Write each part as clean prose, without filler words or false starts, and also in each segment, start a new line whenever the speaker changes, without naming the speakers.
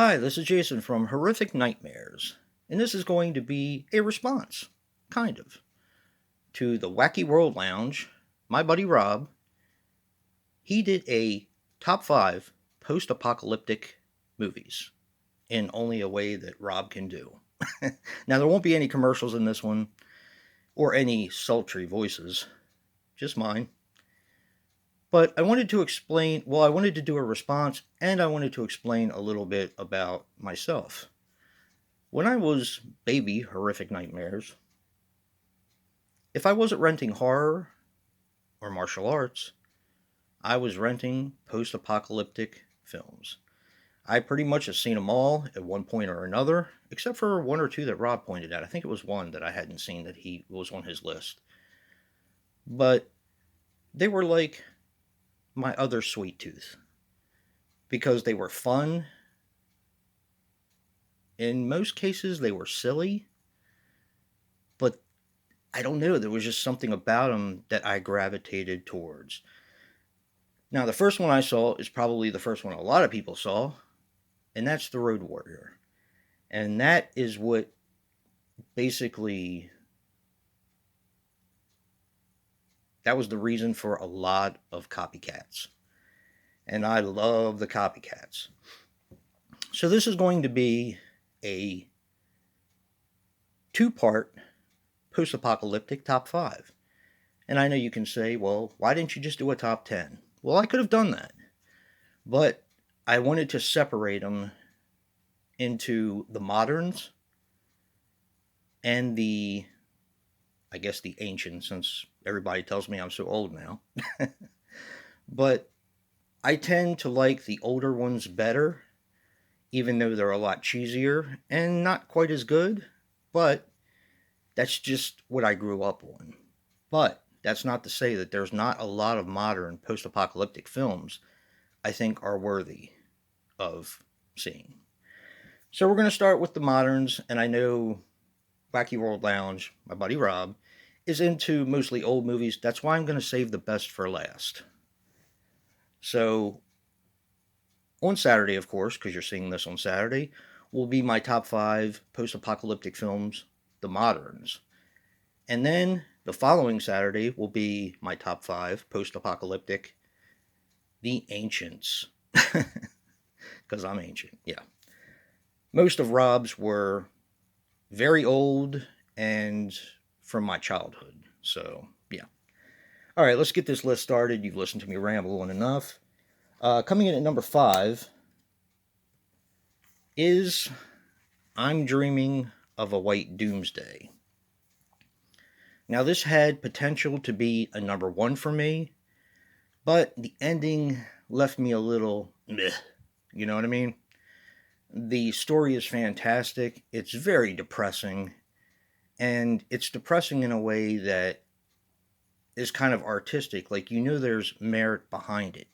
Hi, this is Jason from Horrific Nightmares, and this is going to be a response, kind of, to the Wacky World Lounge. My buddy Rob, he did a top 5 post apocalyptic movies in only a way that Rob can do. Now, there won't be any commercials in this one or any sultry voices, just mine. But I wanted to explain, well, I wanted to do a response and I wanted to explain a little bit about myself. When I was baby Horrific Nightmares, if I wasn't renting horror or martial arts, I was renting post apocalyptic films. I pretty much have seen them all at one point or another, except for one or two that Rob pointed out. I think it was one that I hadn't seen that he was on his list. But they were like my other sweet tooth because they were fun. In most cases, they were silly, but I don't know, there was just something about them that I gravitated towards. Now, the first one I saw is probably the first one a lot of people saw, and that's The Road Warrior. And that is what basically, that was the reason for a lot of copycats. And I love the copycats. So this is going to be a two-part post-apocalyptic top 5. And I know you can say, well, why didn't you just do a top 10? Well, I could have done that. But I wanted to separate them into the moderns and I guess the ancient, since everybody tells me I'm so old now. But I tend to like the older ones better, even though they're a lot cheesier and not quite as good. But that's just what I grew up on. But that's not to say that there's not a lot of modern post apocalyptic films I think are worthy of seeing. So we're going to start with the moderns, and I know Wacky World Lounge, my buddy Rob, is into mostly old movies. That's why I'm going to save the best for last. So on Saturday, of course, because you're seeing this on Saturday, will be my top 5 post-apocalyptic films, the moderns. And then the following Saturday will be my top 5 post-apocalyptic, the ancients. Because I'm ancient, yeah. Most of Rob's were very old and from my childhood. So, yeah. All right, let's get this list started. You've listened to me ramble on enough. Coming in at number 5 is I'm Dreaming of a White Doomsday. Now, this had potential to be a number 1 for me, but the ending left me a little meh. You know what I mean? The story is fantastic. It's very depressing. And it's depressing in a way that is kind of artistic. Like, you know, there's merit behind it.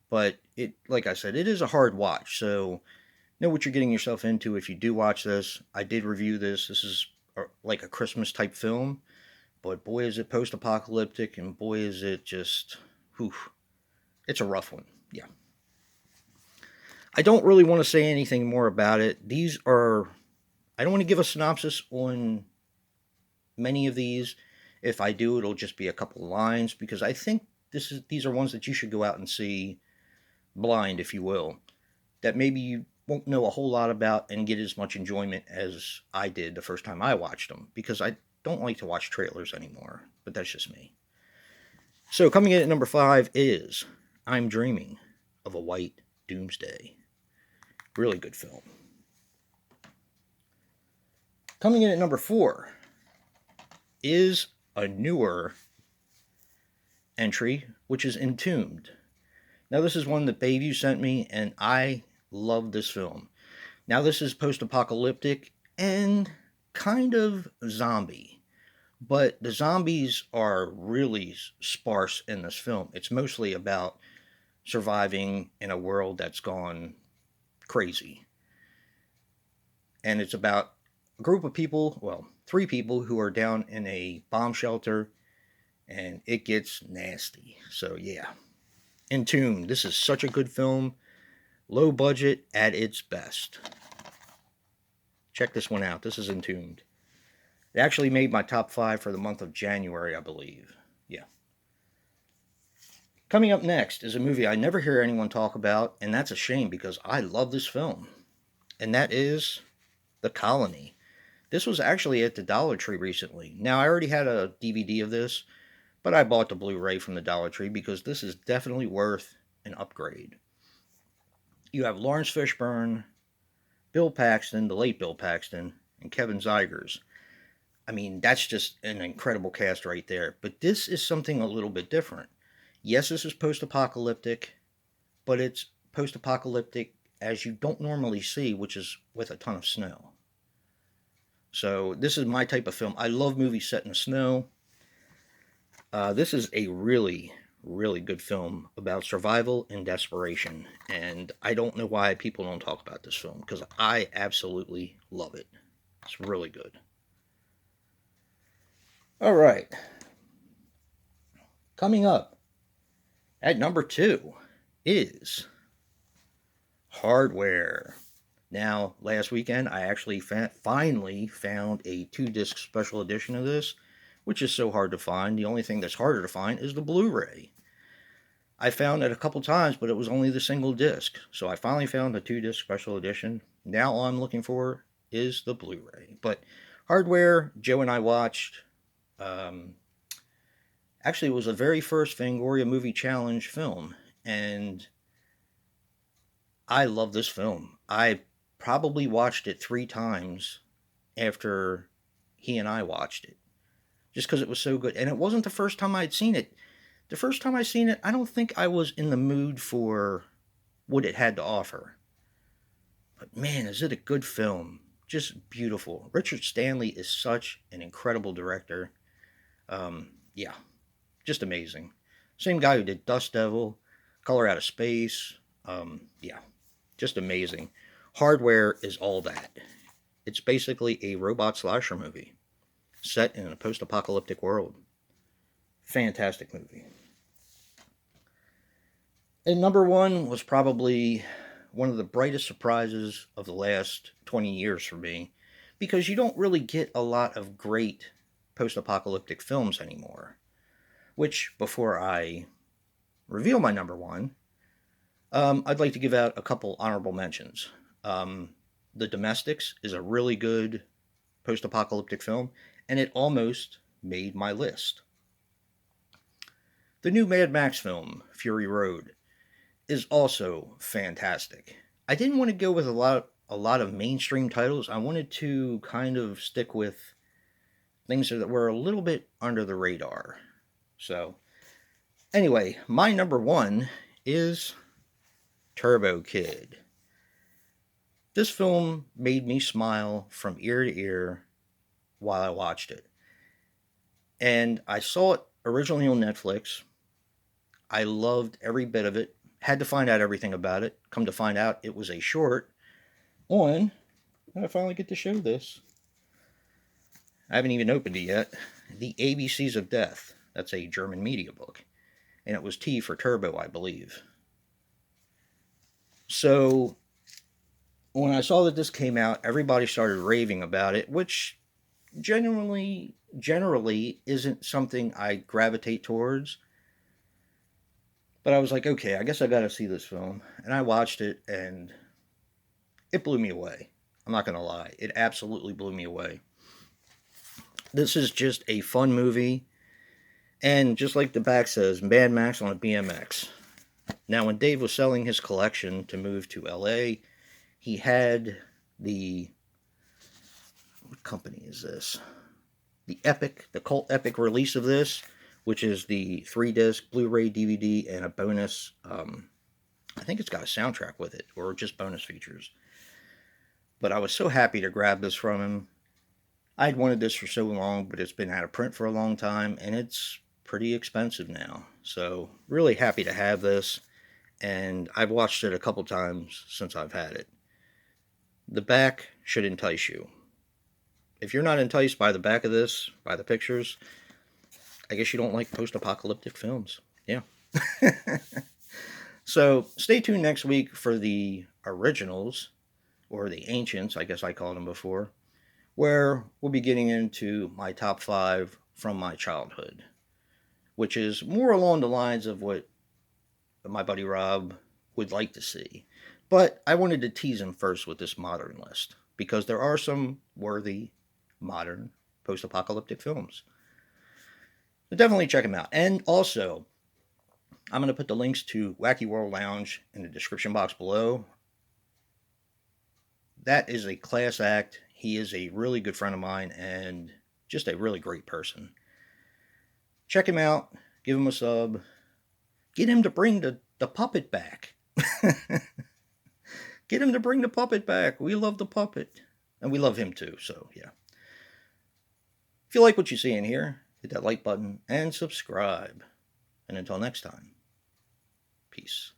But it, like I said, it is a hard watch. So know what you're getting yourself into if you do watch this. I did review this. This is like a Christmas type film. But boy, is it post-apocalyptic. And boy, is it just, whew, it's a rough one. Yeah. I don't really want to say anything more about it. I don't want to give a synopsis on many of these. If I do, it'll just be a couple of lines because I think these are ones that you should go out and see blind, if you will, that maybe you won't know a whole lot about and get as much enjoyment as I did the first time I watched them, because I don't like to watch trailers anymore, but that's just me. So coming in at number 5 is I'm Dreaming of a White Doomsday. Really good film. Coming in at number 4 is a newer entry, which is Entombed. Now, this is one that Bayview sent me, and I love this film. Now, this is post-apocalyptic and kind of zombie, but the zombies are really sparse in this film. It's mostly about surviving in a world that's gone crazy. And it's about a group of people, well, 3 people who are down in a bomb shelter, and it gets nasty. So, yeah. Entombed. This is such a good film. Low budget at its best. Check this one out. This is Entombed. It actually made my top 5 for the month of January, I believe. Yeah. Coming up next is a movie I never hear anyone talk about, and that's a shame because I love this film. And that is The Colony. This was actually at the Dollar Tree recently. Now, I already had a DVD of this, but I bought the Blu-ray from the Dollar Tree because this is definitely worth an upgrade. You have Lawrence Fishburne, Bill Paxton, the late Bill Paxton, and Kevin Zegers. I mean, that's just an incredible cast right there. But this is something a little bit different. Yes, this is post-apocalyptic, but it's post-apocalyptic as you don't normally see, which is with a ton of snow. So this is my type of film. I love movies set in the snow. This is a really, really good film about survival and desperation. And I don't know why people don't talk about this film, because I absolutely love it. It's really good. All right. Coming up at number 2 is Hardware. Now, last weekend, I actually finally found a 2-disc special edition of this, which is so hard to find. The only thing that's harder to find is the Blu-ray. I found it a couple times, but it was only the single disc. So I finally found the 2-disc special edition. Now all I'm looking for is the Blu-ray. But Hardware, Joe and I watched. Actually, it was the very first Fangoria Movie Challenge film. And I love this film. I probably watched it 3 times after he and I watched it, just because it was so good. And it wasn't the first time I'd seen it. The first time I seen it, I don't think I was in the mood for what it had to offer. But man, is it a good film. Just beautiful. Richard Stanley is such an incredible director. Yeah, just amazing. Same guy who did Dust Devil, Color Out of Space. Yeah, just amazing. Hardware is all that. It's basically a robot slasher movie set in a post-apocalyptic world. Fantastic movie. And number 1 was probably one of the brightest surprises of the last 20 years for me, because you don't really get a lot of great post-apocalyptic films anymore. Which, before I reveal my number 1, I'd like to give out a couple honorable mentions. The Domestics is a really good post-apocalyptic film, and it almost made my list. The new Mad Max film, Fury Road, is also fantastic. I didn't want to go with a lot of mainstream titles. I wanted to kind of stick with things that were a little bit under the radar. So, anyway, my number 1 is Turbo Kid. This film made me smile from ear to ear while I watched it. And I saw it originally on Netflix. I loved every bit of it. Had to find out everything about it. Come to find out, it was a short on... I finally get to show this. I haven't even opened it yet. The ABCs of Death. That's a German media book. And it was T for Turbo, I believe. So, when I saw that this came out, everybody started raving about it, which generally isn't something I gravitate towards. But I was like, okay, I guess I gotta see this film. And I watched it, and it blew me away. I'm not gonna lie. It absolutely blew me away. This is just a fun movie. And just like the back says, Mad Max on a BMX. Now, when Dave was selling his collection to move to LA, he had the... What company is this? The cult epic release of this, which is the 3-disc Blu-ray DVD and a bonus, I think it's got a soundtrack with it, or just bonus features. But I was so happy to grab this from him. I'd wanted this for so long, but it's been out of print for a long time, and it's pretty expensive now. So, really happy to have this, and I've watched it a couple times since I've had it. The back should entice you. If you're not enticed by the back of this, by the pictures, I guess you don't like post-apocalyptic films. Yeah. So stay tuned next week for the originals, or the ancients, I guess I called them before, where we'll be getting into my top 5 from my childhood, which is more along the lines of what my buddy Rob would like to see. But I wanted to tease him first with this modern list because there are some worthy modern post apocalyptic films. So definitely check them out. And also, I'm going to put the links to Wacky World Lounge in the description box below. That is a class act. He is a really good friend of mine and just a really great person. Check him out. Give him a sub. Get him to bring the puppet back. Get him to bring the puppet back. We love the puppet. And we love him too, so yeah. If you like what you see in here, hit that like button and subscribe. And until next time, peace.